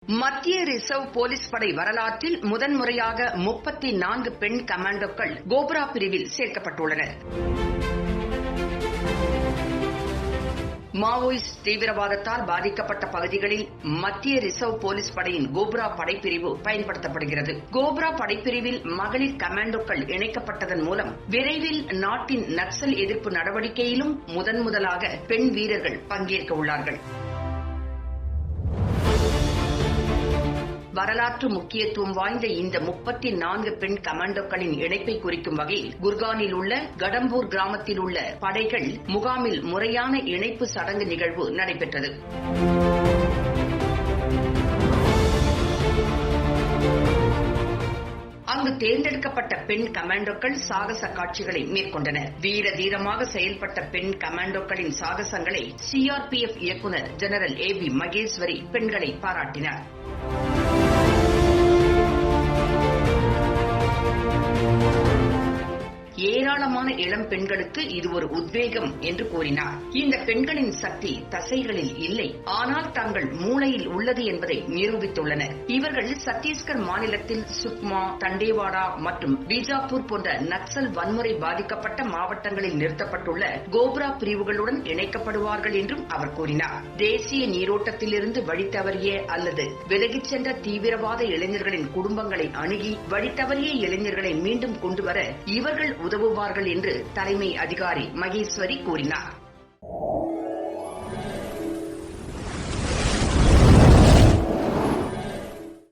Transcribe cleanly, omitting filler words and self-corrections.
மத்திய reserve police படை வரலாற்றில் முதன்முறையாக 34 பெண் கமாண்டோக்கள் கோப்ரா பிரிவில் சேர்க்கப்பட்டுள்ளனர். மாவோயிஸ்ட் தீவிரவாதத்தால் பாதிக்கப்பட்ட பகுதிகளில் மத்திய ரிசர்வ் போலீஸ் படையின் கோப்ரா படைப்பிரிவு பயன்படுத்தப்படுகிறது. கோப்ரா படைப்பிரிவில் மகளிர் கமாண்டோக்கள் இணைக்கப்பட்டதன் மூலம் விரைவில் நாட்டின் நக்சல் எதிர்ப்பு நடவடிக்கையிலும் முதன்முதலாக பெண் வீரர்கள் பங்கேற்க உள்ளார்கள். வரலாற்று முக்கியத்துவம் வாய்ந்த இந்த 34 பெண் கமாண்டோக்களின் இணைப்பை குறிக்கும் வகையில் குர்கானில் உள்ள கடம்பூர் கிராமத்தில் உள்ள படைகள் முகாமில் முறையான இணைப்பு சடங்கு நிகழ்வு நடைபெற்றது. அங்கு தேர்ந்தெடுக்கப்பட்ட பெண் கமாண்டோக்கள் சாகச காட்சிகளை மேற்கொண்டனர். வீர தீரமாக செயல்பட்ட பெண் கமாண்டோக்களின் சாகசங்களை CRPF இயக்குநர் ஜெனரல் AB மகேஸ்வரி பெண்களை பாராட்டினார். ஏராளமான இளம் பெண்களுக்கு இது ஒரு உத்வேகம் என்று கூறினார். இந்த பெண்களின் சக்தி தசைகளில் இல்லை, ஆனால் தங்கள் மூளையில் உள்ளது என்பதை நிரூபித்துள்ளனர். இவர்கள் சத்தீஸ்கர் மாநிலத்தில் சுக்மா, தண்டேவாடா மற்றும் பீஜாப்பூர் போன்ற நக்சல் வன்முறை பாதிக்கப்பட்ட மாவட்டங்களில் நிறுத்தப்பட்டுள்ள கோப்ரா பிரிவுகளுடன் இணைக்கப்படுவார்கள் என்றும் அவர் கூறினார். தேசிய நீரோட்டத்திலிருந்து வழித்தவறிய அல்லது விலகிச் சென்ற தீவிரவாத இளைஞர்களின் குடும்பங்களை அணுகி வழித்தவறிய இளைஞர்களை மீண்டும் கொண்டுவர இவர்கள் உதவுவார்கள் என்று தலைமை அதிகாரி மகேஸ்வரி கூறினார்.